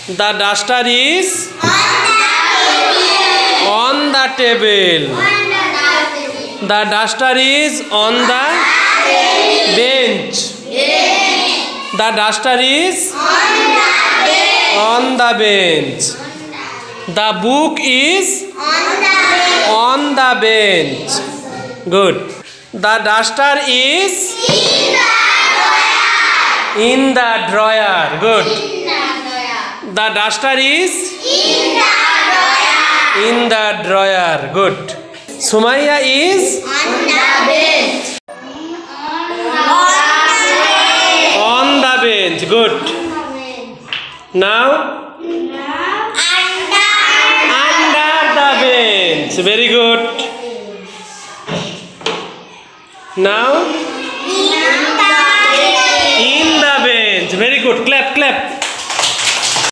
The duster is on the table. The duster is on the bench. The duster is on the bench. The book is on the bench. Good. The duster is in the drawer. Good. The duster is in the drawer. Good. Sumaya is on the bench. on the bench. Good. Now under the bench. Very good. Now in the bench. Very good. Clap, clap.